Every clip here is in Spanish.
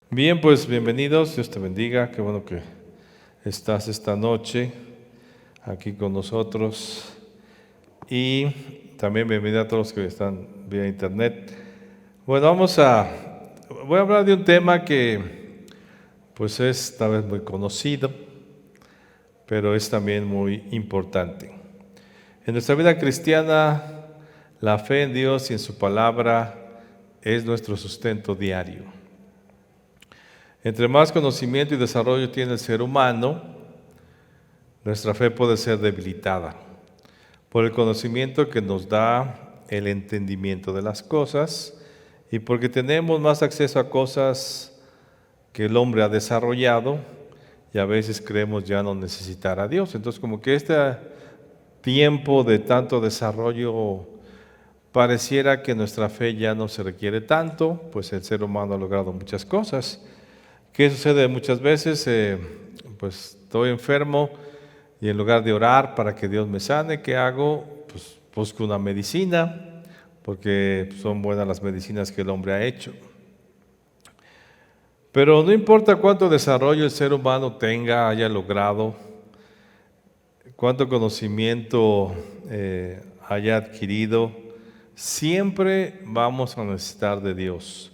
Bien, pues bienvenidos, Dios te bendiga, qué bueno que estás esta noche aquí con nosotros y también bienvenido a todos los que están vía internet. Bueno, voy a hablar de un tema que pues es tal vez muy conocido, pero es también muy importante. En nuestra vida cristiana, la fe en Dios y en su palabra es nuestro sustento diario. Entre más conocimiento y desarrollo tiene el ser humano, nuestra fe puede ser debilitada por el conocimiento que nos da el entendimiento de las cosas y porque tenemos más acceso a cosas que el hombre ha desarrollado y a veces creemos ya no necesitar a Dios. Entonces, como que este tiempo de tanto desarrollo pareciera que nuestra fe ya no se requiere tanto, pues el ser humano ha logrado muchas cosas. ¿Qué sucede muchas veces? Pues estoy enfermo y en lugar de orar para que Dios me sane, ¿qué hago? Pues busco una medicina, porque son buenas las medicinas que el hombre ha hecho. Pero no importa cuánto desarrollo el ser humano tenga, haya logrado, cuánto conocimiento haya adquirido, siempre vamos a necesitar de Dios.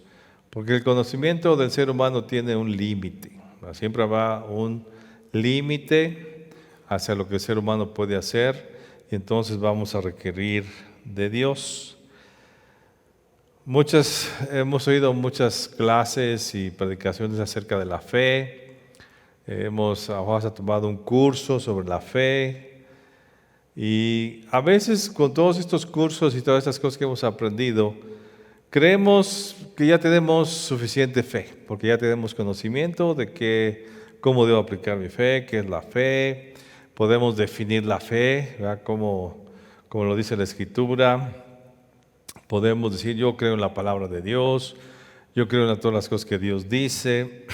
Porque el conocimiento del ser humano tiene un límite. Siempre va un límite hacia lo que el ser humano puede hacer y entonces vamos a requerir de Dios. Hemos oído muchas clases y predicaciones acerca de la fe. Hemos tomado un curso sobre la fe. Y a veces con todos estos cursos y todas estas cosas que hemos aprendido, creemos que ya tenemos suficiente fe, porque ya tenemos conocimiento de cómo debo aplicar mi fe, qué es la fe, podemos definir la fe, ¿verdad? Como lo dice la Escritura, podemos decir yo creo en la palabra de Dios, yo creo en todas las cosas que Dios dice,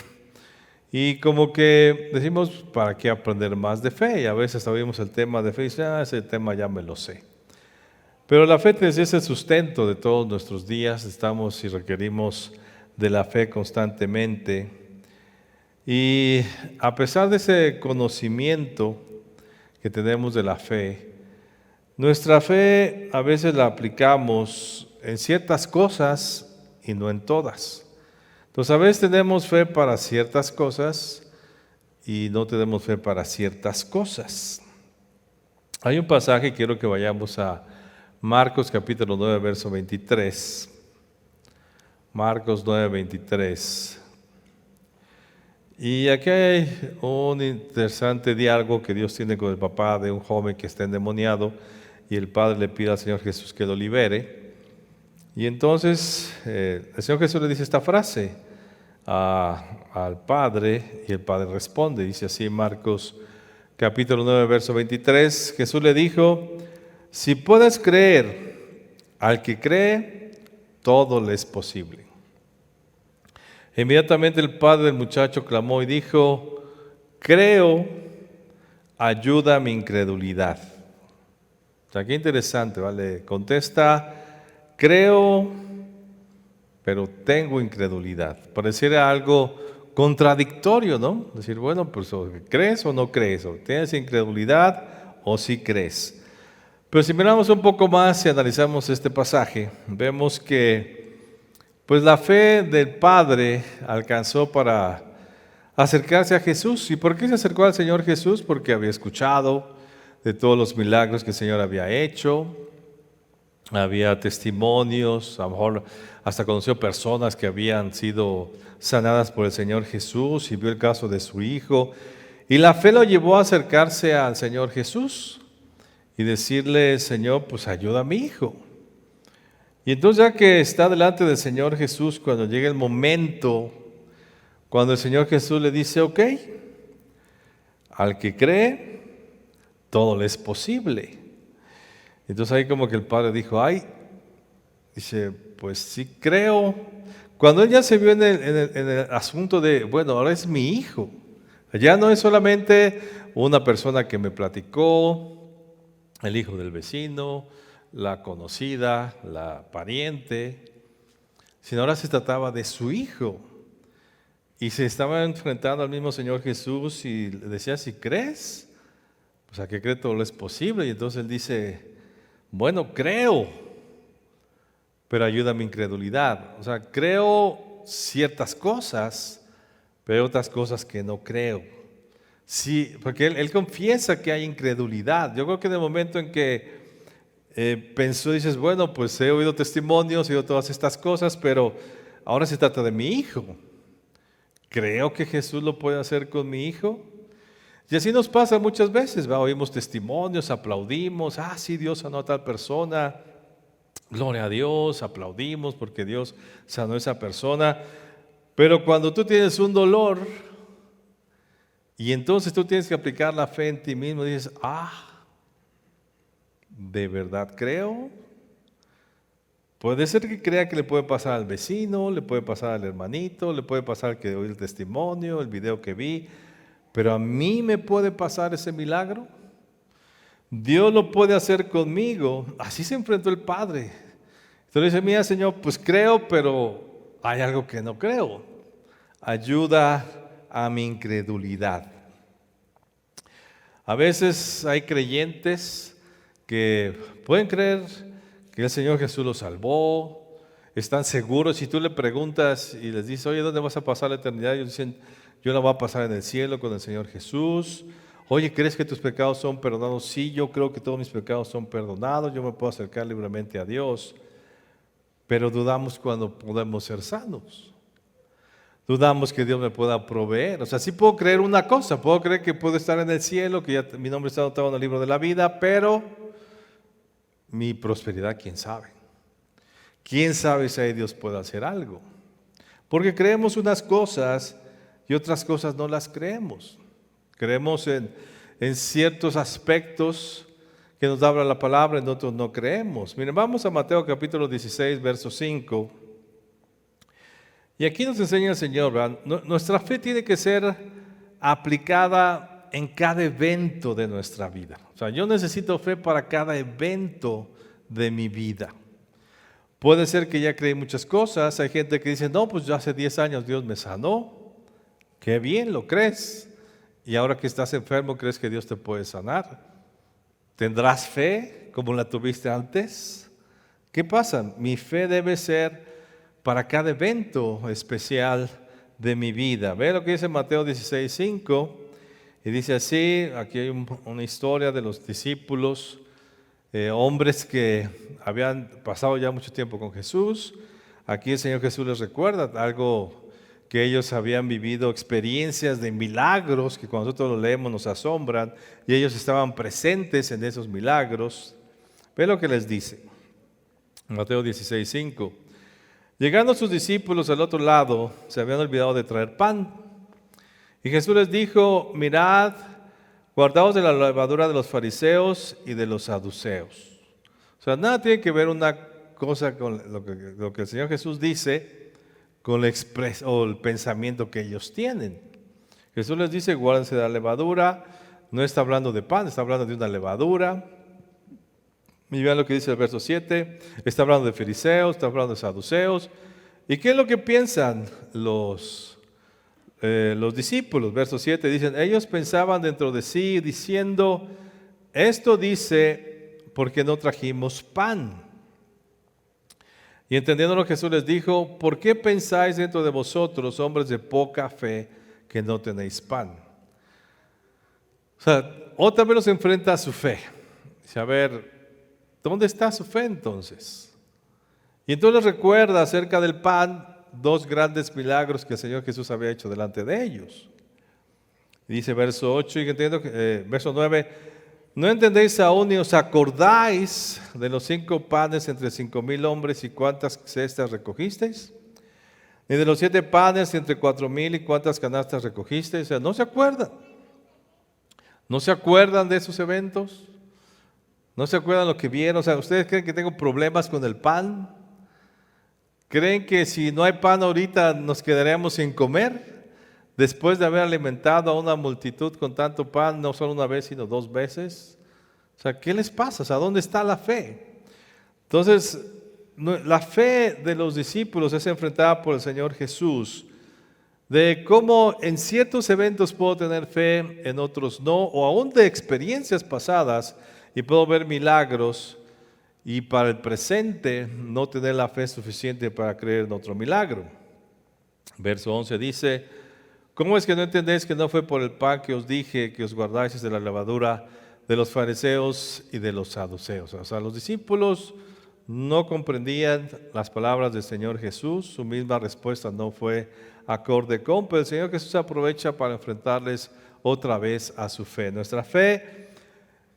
y como que decimos, ¿para qué aprender más de fe? Y a veces oímos el tema de fe y dicen, ese tema ya me lo sé. Pero la fe es el sustento de todos nuestros días, estamos y requerimos de la fe constantemente. Y a pesar de ese conocimiento que tenemos de la fe, nuestra fe a veces la aplicamos en ciertas cosas y no en todas. Entonces a veces tenemos fe para ciertas cosas y no tenemos fe para ciertas cosas. Hay un pasaje, quiero que vayamos a Marcos capítulo 9, verso 23. Marcos 9, 23. Y aquí hay un interesante diálogo que Dios tiene con el papá de un joven que está endemoniado y el padre le pide al Señor Jesús que lo libere. Y entonces el Señor Jesús le dice esta frase al padre y el padre responde. Dice así en Marcos capítulo 9, verso 23. Jesús le dijo, si puedes creer, al que cree, todo le es posible. Inmediatamente el padre del muchacho clamó y dijo, creo, ayuda a mi incredulidad. O sea, qué interesante, ¿vale? Contesta, creo, pero tengo incredulidad. Pareciera algo contradictorio, ¿no? Decir, bueno, pues ¿crees o no crees? ¿O tienes incredulidad o sí crees? Pero si miramos un poco más y analizamos este pasaje, vemos que pues la fe del Padre alcanzó para acercarse a Jesús. ¿Y por qué se acercó al Señor Jesús? Porque había escuchado de todos los milagros que el Señor había hecho, había testimonios, a lo mejor hasta conoció personas que habían sido sanadas por el Señor Jesús y vio el caso de su hijo. Y la fe lo llevó a acercarse al Señor Jesús y decirle, Señor, pues ayuda a mi hijo. Y entonces ya que está delante del Señor Jesús, cuando llega el momento, cuando el Señor Jesús le dice, ok, al que cree, todo le es posible. Entonces ahí como que el padre dijo, dice, pues sí creo. Cuando él ya se vio en el asunto de, bueno, ahora es mi hijo. Ya no es solamente una persona que me platicó, el hijo del vecino, la conocida, la pariente, sino ahora se trataba de su hijo. y se estaba enfrentando al mismo Señor Jesús y le decía, si crees, pues a qué cree todo lo es posible. Y entonces él dice, bueno, creo, pero ayuda a mi incredulidad. O sea, creo ciertas cosas, pero hay otras cosas que no creo. Sí, porque él confiesa que hay incredulidad. Yo creo que en el momento en que pensó, dices, bueno, pues he oído testimonios, he oído todas estas cosas, pero ahora se trata de mi hijo. ¿Creo que Jesús lo puede hacer con mi hijo? Y así nos pasa muchas veces, ¿va? Oímos testimonios, aplaudimos, sí, Dios sanó a tal persona, gloria a Dios, aplaudimos porque Dios sanó a esa persona. Pero cuando tú tienes un dolor y entonces tú tienes que aplicar la fe en ti mismo, dices, ¿de verdad creo? Puede ser que crea que le puede pasar al vecino, le puede pasar al hermanito, le puede pasar que oí el testimonio, el video que vi, pero a mí me puede pasar ese milagro. Dios lo puede hacer conmigo. Así se enfrentó el Padre. Entonces dice, mira Señor, pues creo, pero hay algo que no creo. Ayuda a mi incredulidad. A veces hay creyentes que pueden creer que el Señor Jesús los salvó, están seguros. Si tú le preguntas y les dices, oye, ¿dónde vas a pasar la eternidad? Ellos dicen, yo la voy a pasar en el cielo con el Señor Jesús. Oye, ¿crees que tus pecados son perdonados? Sí, yo creo que todos mis pecados son perdonados, yo me puedo acercar libremente a Dios. Pero dudamos cuando podemos ser sanos. Dudamos que Dios me pueda proveer. O sea, sí puedo creer una cosa, puedo creer que puedo estar en el cielo, que ya mi nombre está anotado en el libro de la vida, pero mi prosperidad, ¿quién sabe? ¿Quién sabe si ahí Dios puede hacer algo? Porque creemos unas cosas y otras cosas no las creemos. Creemos en ciertos aspectos que nos habla la palabra, en otros no creemos. Miren, vamos a Mateo capítulo 16, verso 5. Y aquí nos enseña el Señor, ¿verdad? Nuestra fe tiene que ser aplicada en cada evento de nuestra vida. O sea, yo necesito fe para cada evento de mi vida. Puede ser que ya creí muchas cosas. Hay gente que dice, no, pues ya hace 10 años Dios me sanó. Qué bien, lo crees. Y ahora que estás enfermo, ¿crees que Dios te puede sanar? ¿Tendrás fe como la tuviste antes? ¿Qué pasa? Mi fe debe ser para cada evento especial de mi vida. Ve lo que dice Mateo 16, 5. Y dice así, aquí hay una historia de los discípulos, hombres que habían pasado ya mucho tiempo con Jesús. Aquí el Señor Jesús les recuerda algo que ellos habían vivido, experiencias de milagros que cuando nosotros lo leemos nos asombran, y ellos estaban presentes en esos milagros. Ve lo que les dice, Mateo 16, 5. Llegando sus discípulos al otro lado, se habían olvidado de traer pan. Y Jesús les dijo, mirad, guardaos de la levadura de los fariseos y de los saduceos. O sea, nada tiene que ver una cosa con lo que el Señor Jesús dice con el pensamiento que ellos tienen. Jesús les dice, guárdense de la levadura. No está hablando de pan, está hablando de una levadura. Y vean lo que dice el verso 7. Está hablando de fariseos, está hablando de saduceos. ¿Y qué es lo que piensan los discípulos? Verso 7 dicen, ellos pensaban dentro de sí diciendo, esto dice porque no trajimos pan. Y entendiéndolo, Jesús les dijo, ¿por qué pensáis dentro de vosotros, hombres de poca fe, que no tenéis pan? O sea, otra vez los enfrenta a su fe. Dice, a ver, ¿dónde está su fe entonces? Y entonces les recuerda acerca del pan, dos grandes milagros que el Señor Jesús había hecho delante de ellos. Y dice verso 8, y entiendo, verso 9, ¿no entendéis aún ni os acordáis de los 5 panes entre 5,000 hombres y cuántas cestas recogisteis? Ni de los 7 panes entre 4,000 y cuántas canastas recogisteis. O sea, no se acuerdan. ¿No se acuerdan de esos eventos? ¿No se acuerdan lo que vieron? O sea, ¿ustedes creen que tengo problemas con el pan? ¿Creen que si no hay pan ahorita nos quedaremos sin comer? Después de haber alimentado a una multitud con tanto pan, no solo una vez, sino 2 veces. O sea, ¿qué les pasa? O sea, ¿dónde está la fe? Entonces, la fe de los discípulos es enfrentada por el Señor Jesús. de cómo en ciertos eventos puedo tener fe, en otros no, o aún de experiencias pasadas y puedo ver milagros y para el presente no tener la fe suficiente para creer en otro milagro. Verso 11 dice: ¿cómo es que no entendéis que no fue por el pan que os dije que os guardáis de la levadura de los fariseos y de los saduceos? O sea, los discípulos no comprendían las palabras del Señor Jesús, su misma respuesta no fue acorde con, pero el Señor Jesús aprovecha para enfrentarles otra vez a su fe. Nuestra fe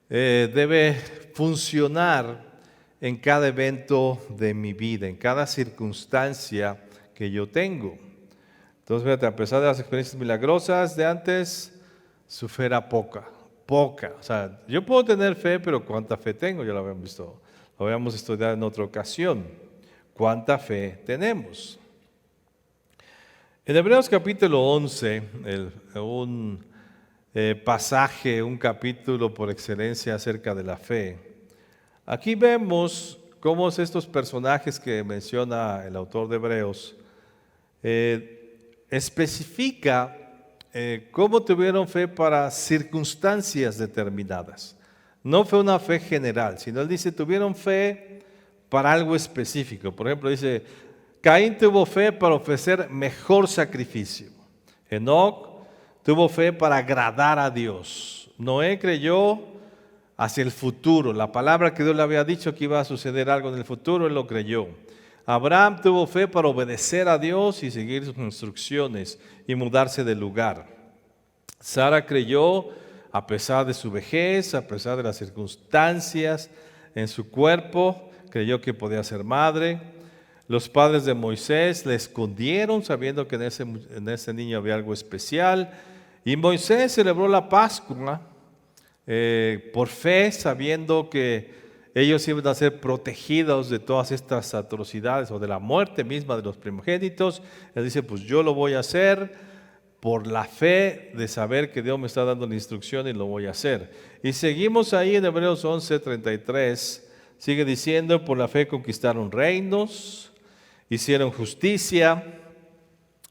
debe funcionar en cada evento de mi vida, en cada circunstancia que yo tengo. Entonces, fíjate, a pesar de las experiencias milagrosas de antes, su fe era poca. O sea, yo puedo tener fe, pero ¿cuánta fe tengo? Ya lo habíamos visto, lo habíamos estudiado en otra ocasión. ¿Cuánta fe tenemos? En Hebreos capítulo 11, un pasaje, un capítulo por excelencia acerca de la fe, aquí vemos cómo estos personajes que menciona el autor de Hebreos especifica cómo tuvieron fe para circunstancias determinadas. No fue una fe general, sino él dice, tuvieron fe para algo específico. Por ejemplo, dice, Caín tuvo fe para ofrecer mejor sacrificio. Enoc tuvo fe para agradar a Dios. Noé creyó hacia el futuro. La palabra que Dios le había dicho que iba a suceder algo en el futuro, él lo creyó. Abraham tuvo fe para obedecer a Dios y seguir sus instrucciones y mudarse de lugar. Sara creyó a pesar de su vejez, a pesar de las circunstancias en su cuerpo, creyó que podía ser madre. Los padres de Moisés le escondieron sabiendo que en ese niño había algo especial. Y Moisés celebró la Pascua por fe, sabiendo que ellos iban a ser protegidos de todas estas atrocidades o de la muerte misma de los primogénitos. Él dice, pues yo lo voy a hacer por la fe de saber que Dios me está dando la instrucción y lo voy a hacer. Y seguimos ahí en Hebreos 11:33, sigue diciendo, por la fe conquistaron reinos, hicieron justicia,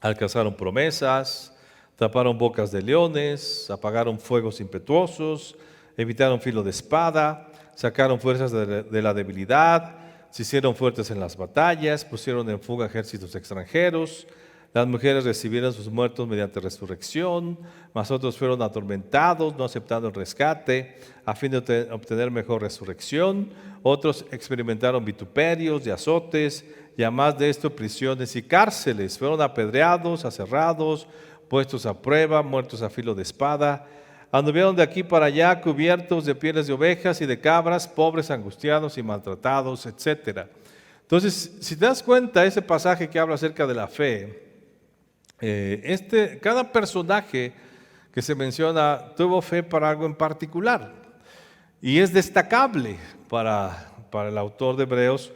alcanzaron promesas, taparon bocas de leones, apagaron fuegos impetuosos, evitaron filo de espada, sacaron fuerzas de la debilidad, se hicieron fuertes en las batallas, pusieron en fuga ejércitos extranjeros. Las mujeres recibieron sus muertos mediante resurrección, mas otros fueron atormentados, no aceptando el rescate, a fin de obtener mejor resurrección. Otros experimentaron vituperios y azotes, y además de esto prisiones y cárceles. Fueron apedreados, aserrados, puestos a prueba, muertos a filo de espada. Anduvieron de aquí para allá cubiertos de pieles de ovejas y de cabras, pobres, angustiados y maltratados, etc. Entonces, si te das cuenta, ese pasaje que habla acerca de la fe, cada personaje que se menciona tuvo fe para algo en particular. Y es destacable para el autor de Hebreos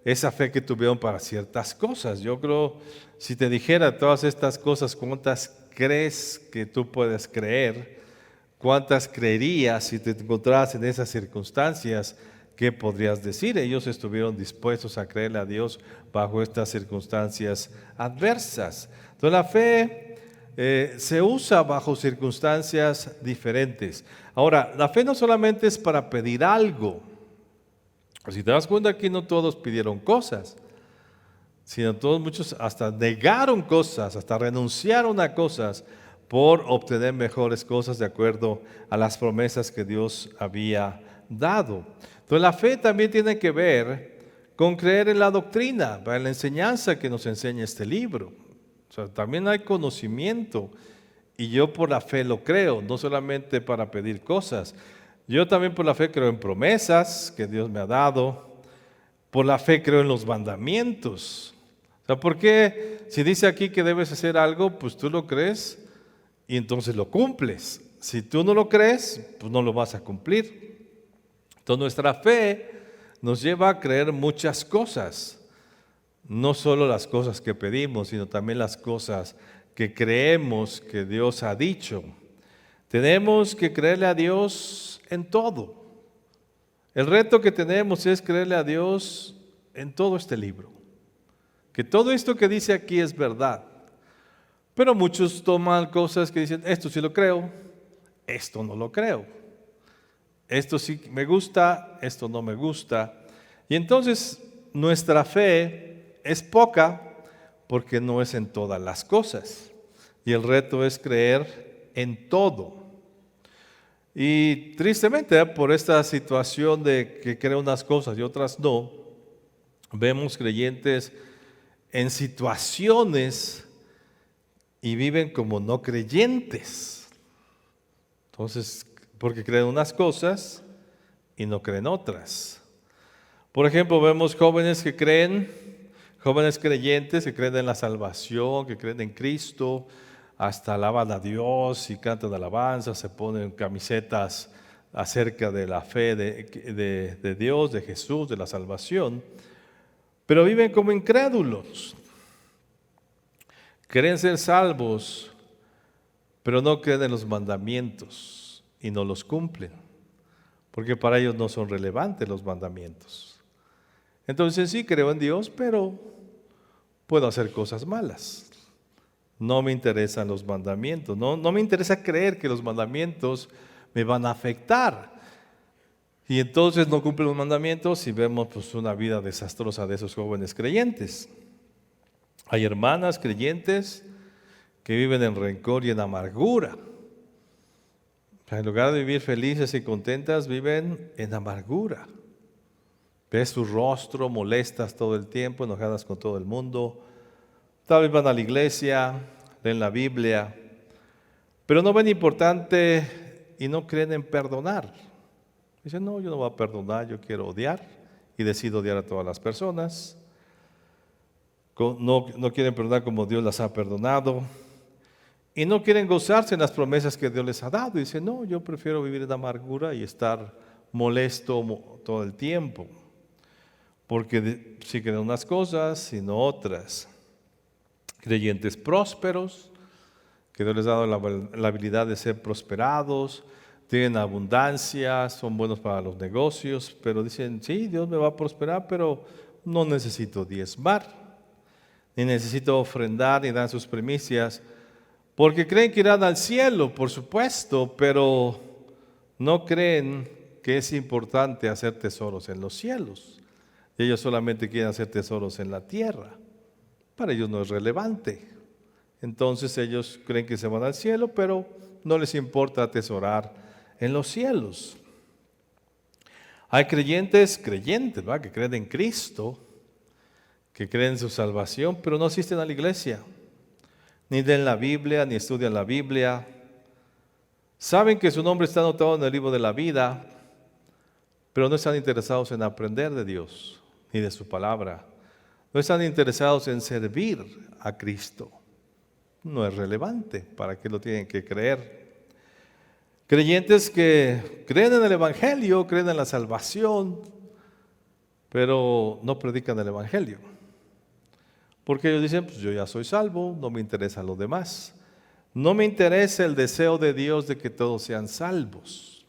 esa fe que tuvieron para ciertas cosas. Yo creo, si te dijera todas estas cosas, ¿cuántas crees que tú puedes creer? ¿Cuántas creerías si te encontraras en esas circunstancias? ¿Qué podrías decir? Ellos estuvieron dispuestos a creerle a Dios bajo estas circunstancias adversas. Entonces la fe se usa bajo circunstancias diferentes. Ahora, la fe no solamente es para pedir algo. Si te das cuenta, aquí no todos pidieron cosas, sino muchos hasta negaron cosas, hasta renunciaron a cosas por obtener mejores cosas de acuerdo a las promesas que Dios había dado. Entonces la fe también tiene que ver con creer en la doctrina, en la enseñanza que nos enseña este libro. O sea, también hay conocimiento y yo por la fe lo creo, no solamente para pedir cosas. Yo también por la fe creo en promesas que Dios me ha dado. Por la fe creo en los mandamientos. O sea, ¿por qué? Si dice aquí que debes hacer algo, pues tú lo crees y entonces lo cumples. Si tú no lo crees, pues no lo vas a cumplir. Entonces nuestra fe nos lleva a creer muchas cosas. No solo las cosas que pedimos, sino también las cosas que creemos que Dios ha dicho. Tenemos que creerle a Dios en todo. El reto que tenemos es creerle a Dios en todo este libro. Que todo esto que dice aquí es verdad. Pero muchos toman cosas que dicen, esto sí lo creo, esto no lo creo. Esto sí me gusta, esto no me gusta. Y entonces nuestra fe es poca porque no es en todas las cosas. Y el reto es creer en todo. Y tristemente, por esta situación de que creen unas cosas y otras no, vemos creyentes en situaciones y viven como no creyentes. Entonces, porque creen unas cosas y no creen otras. Por ejemplo, vemos jóvenes creyentes que creen en la salvación, que creen en Cristo, hasta alaban a Dios y cantan alabanzas, se ponen camisetas acerca de la fe de Dios, de Jesús, de la salvación, pero viven como incrédulos. Creen ser salvos, pero no creen en los mandamientos y no los cumplen, porque para ellos no son relevantes los mandamientos. Entonces sí creo en Dios, pero puedo hacer cosas malas. No me interesan los mandamientos, no me interesa creer que los mandamientos me van a afectar. Y entonces no cumplen los mandamientos y vemos pues una vida desastrosa de esos jóvenes creyentes. Hay hermanas creyentes que viven en rencor y en amargura. En lugar de vivir felices y contentas, viven en amargura. Ves su rostro, molestas todo el tiempo, enojadas con todo el mundo. Tal vez van a la iglesia, leen la Biblia, pero no ven importante y no creen en perdonar. Dicen, no, yo no voy a perdonar, yo quiero odiar y decido odiar a todas las personas. No quieren perdonar como Dios las ha perdonado. Y no quieren gozarse en las promesas que Dios les ha dado. Y dicen, no, yo prefiero vivir en amargura y estar molesto todo el tiempo. Porque sí creen unas cosas y no otras. Creyentes prósperos, que Dios les ha dado la habilidad de ser prosperados, tienen abundancia, son buenos para los negocios, pero dicen, sí, Dios me va a prosperar, pero no necesito diezmar, ni necesito ofrendar, ni dar sus primicias, porque creen que irán al cielo, por supuesto, pero no creen que es importante hacer tesoros en los cielos. Ellos solamente quieren hacer tesoros en la tierra. Para ellos no es relevante. Entonces ellos creen que se van al cielo, pero no les importa atesorar en los cielos. Hay creyentes, ¿verdad?, que creen en Cristo, que creen en su salvación, pero no asisten a la iglesia, ni leen la Biblia, ni estudian la Biblia. Saben que su nombre está anotado en el libro de la vida, pero no están interesados en aprender de Dios, ni de su palabra. No están interesados en servir a Cristo. No es relevante. ¿Para qué lo tienen que creer? Creyentes que creen en el Evangelio, creen en la salvación, pero no predican el Evangelio. Porque ellos dicen, pues yo ya soy salvo, no me interesa lo demás. No me interesa el deseo de Dios de que todos sean salvos.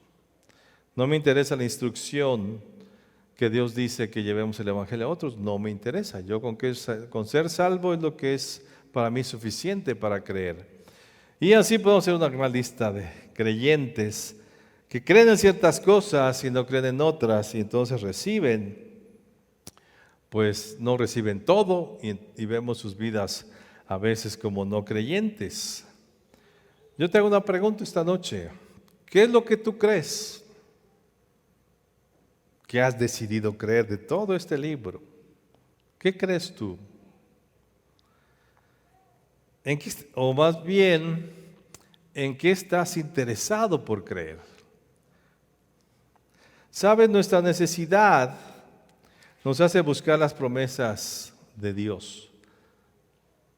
No me interesa la instrucción que Dios dice que llevemos el Evangelio a otros, no me interesa. Yo con ser salvo es lo que es para mí suficiente para creer. Y así podemos hacer una gran lista de creyentes que creen en ciertas cosas y no creen en otras, y entonces pues no reciben todo y vemos sus vidas a veces como no creyentes. Yo te hago una pregunta esta noche. ¿Qué es lo que tú crees? ¿Qué has decidido creer de todo este libro? ¿Qué crees tú? O más bien, ¿en qué estás interesado por creer? ¿Sabes? Nuestra necesidad nos hace buscar las promesas de Dios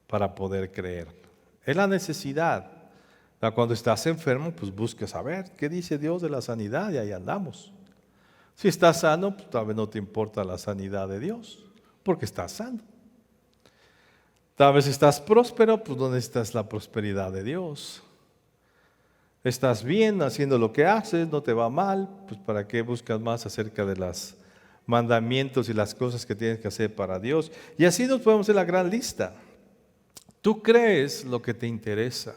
para poder creer. Es la necesidad. Cuando estás enfermo, pues buscas saber qué dice Dios de la sanidad y ahí andamos. Si estás sano, pues tal vez no te importa la sanidad de Dios, porque estás sano. Tal vez estás próspero, pues no necesitas la prosperidad de Dios. Estás bien haciendo lo que haces, no te va mal, pues ¿para qué buscas más acerca de los mandamientos y las cosas que tienes que hacer para Dios? Y así nos podemos hacer la gran lista. Tú crees lo que te interesa.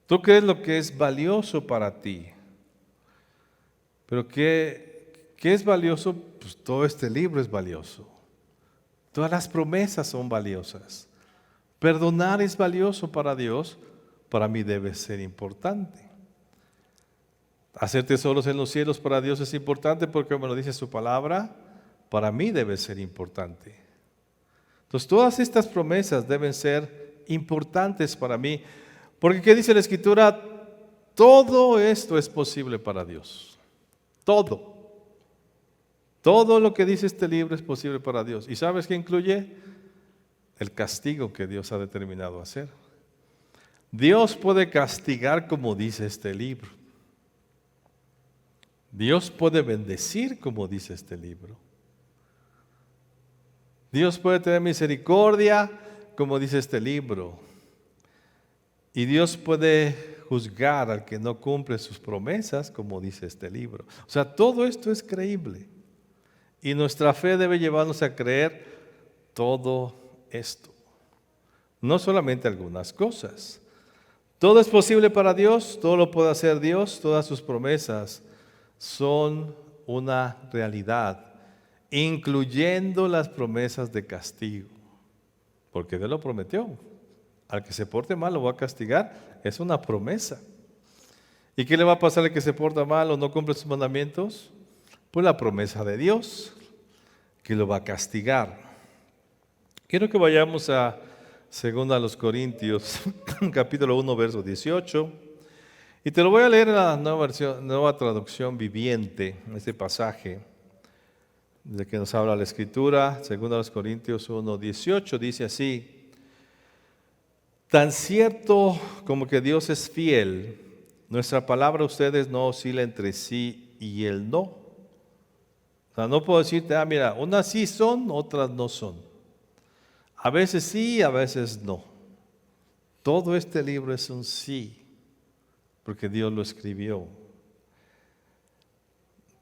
Tú crees lo que es valioso para ti. Pero ¿qué es valioso? Pues todo este libro es valioso. Todas las promesas son valiosas. Perdonar es valioso para Dios, para mí debe ser importante. Hacer tesoros en los cielos para Dios es importante porque me lo dice su palabra, para mí debe ser importante. Entonces todas estas promesas deben ser importantes para mí, porque ¿qué dice la Escritura? Todo esto es posible para Dios. Todo. Todo lo que dice este libro es posible para Dios. ¿Y sabes qué incluye? El castigo que Dios ha determinado hacer. Dios puede castigar como dice este libro. Dios puede bendecir como dice este libro. Dios puede tener misericordia como dice este libro. Y Dios puede juzgar al que no cumple sus promesas como dice este libro. O sea, todo esto es creíble. Y nuestra fe debe llevarnos a creer todo esto. No solamente algunas cosas. Todo es posible para Dios, todo lo puede hacer Dios, todas sus promesas son una realidad, incluyendo las promesas de castigo. Porque Dios lo prometió. Al que se porte mal lo va a castigar, es una promesa. ¿Y qué le va a pasar al que se porta mal o no cumple sus mandamientos? Pues la promesa de Dios, que lo va a castigar. Quiero que vayamos a 2 Corintios, capítulo 1, verso 18. Y te lo voy a leer en la nueva traducción viviente, este pasaje, de que nos habla la Escritura. 2 Corintios 1, 18, dice así: tan cierto como que Dios es fiel, nuestra palabra a ustedes no oscila entre sí y el no. O sea, no puedo decirte, mira, unas sí son, otras no son. A veces sí, a veces no. Todo este libro es un sí, porque Dios lo escribió.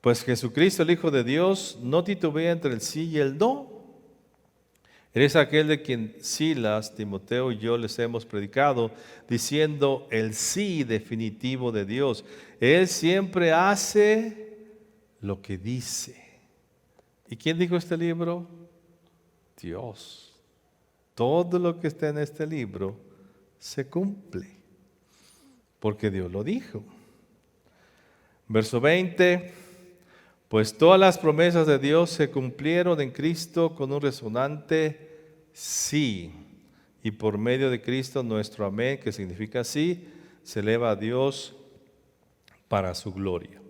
Pues Jesucristo, el Hijo de Dios, no titubea entre el sí y el no. Él es aquel de quien Silas, Timoteo y yo les hemos predicado, diciendo el sí definitivo de Dios. Él siempre hace lo que dice. ¿Y quién dijo este libro? Dios. Todo lo que está en este libro se cumple, porque Dios lo dijo. Verso 20, pues todas las promesas de Dios se cumplieron en Cristo con un resonante sí. Y por medio de Cristo nuestro amén, que significa sí, se eleva a Dios para su gloria.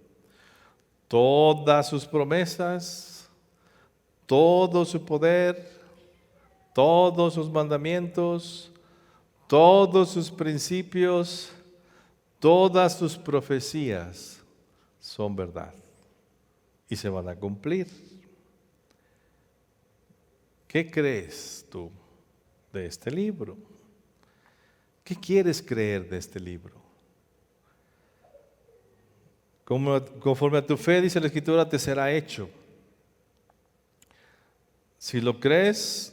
Todas sus promesas, todo su poder, todos sus mandamientos, todos sus principios, todas sus profecías son verdad y se van a cumplir. ¿Qué crees tú de este libro? ¿Qué quieres creer de este libro? Conforme a tu fe, dice la Escritura, te será hecho. Si lo crees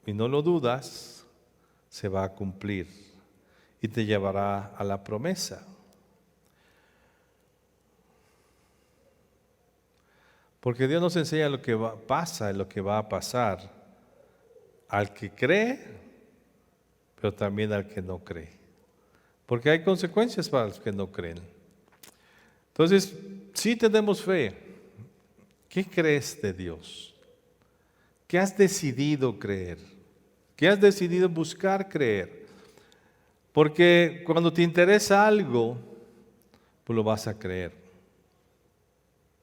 y no lo dudas, se va a cumplir y te llevará a la promesa. Porque Dios nos enseña lo que pasa y lo que va a pasar al que cree, pero también al que no cree. Porque hay consecuencias para los que no creen. Entonces, si tenemos fe, ¿qué crees de Dios? ¿Qué has decidido creer? ¿Qué has decidido buscar creer? Porque cuando te interesa algo, pues lo vas a creer.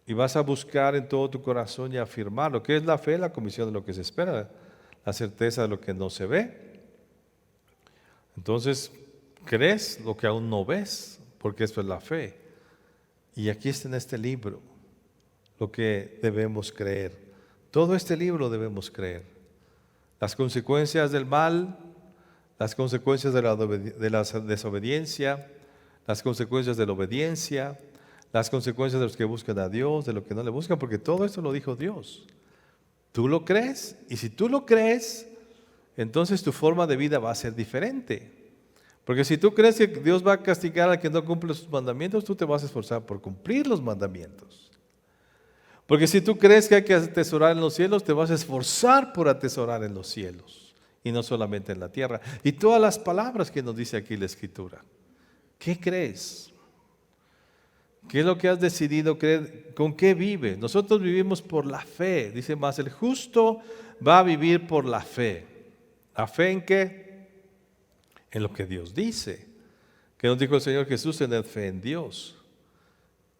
Y vas a buscar en todo tu corazón y afirmar. Lo que es la fe, la convicción de lo que se espera, la certeza de lo que no se ve. Entonces, crees lo que aún no ves, porque esto es la fe. Y aquí está en este libro lo que debemos creer. Todo este libro debemos creer. Las consecuencias del mal, las consecuencias de la desobediencia, las consecuencias de la obediencia, las consecuencias de los que buscan a Dios, de los que no le buscan, porque todo esto lo dijo Dios. ¿Tú lo crees? Y si tú lo crees, entonces tu forma de vida va a ser diferente. Porque si tú crees que Dios va a castigar al que no cumple sus mandamientos, tú te vas a esforzar por cumplir los mandamientos. Porque si tú crees que hay que atesorar en los cielos, te vas a esforzar por atesorar en los cielos y no solamente en la tierra. Y todas las palabras que nos dice aquí la Escritura. ¿Qué crees? ¿Qué es lo que has decidido creer? ¿Con qué vives? Nosotros vivimos por la fe. Dice más, el justo va a vivir por la fe. ¿La fe en qué? En lo que Dios dice. ¿Qué nos dijo el Señor Jesús? Tener fe en Dios.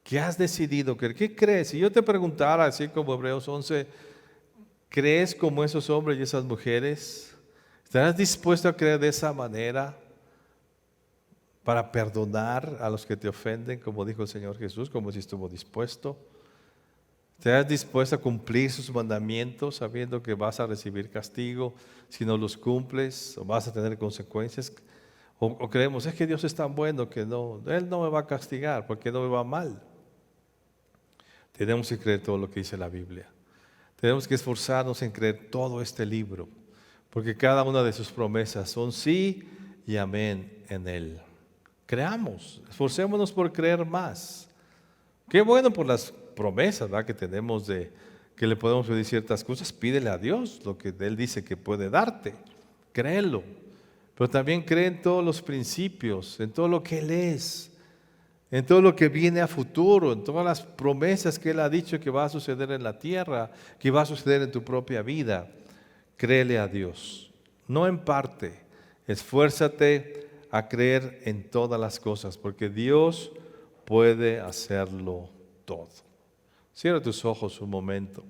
¿Qué has decidido creer? ¿Qué crees? Si yo te preguntara, así como Hebreos 11, ¿crees como esos hombres y esas mujeres? ¿Estarás dispuesto a creer de esa manera para perdonar a los que te ofenden, como dijo el Señor Jesús, como si estuvo dispuesto? ¿Estarás dispuesto a cumplir sus mandamientos sabiendo que vas a recibir castigo si no los cumples o vas a tener consecuencias? O creemos, es que Dios es tan bueno que no, Él no me va a castigar porque no me va mal. Tenemos que creer todo lo que dice la Biblia. Tenemos que esforzarnos en creer todo este libro, porque cada una de sus promesas son sí y amén en Él. Creamos, esforcémonos por creer más. Qué bueno por las promesas, ¿verdad?, que tenemos de que le podemos pedir ciertas cosas. Pídele a Dios lo que Él dice que puede darte. Créelo. Pero también cree en todos los principios, en todo lo que Él es, en todo lo que viene a futuro, en todas las promesas que Él ha dicho que va a suceder en la tierra, que va a suceder en tu propia vida. Créele a Dios, no en parte. Esfuérzate a creer en todas las cosas, porque Dios puede hacerlo todo. Cierra tus ojos un momento.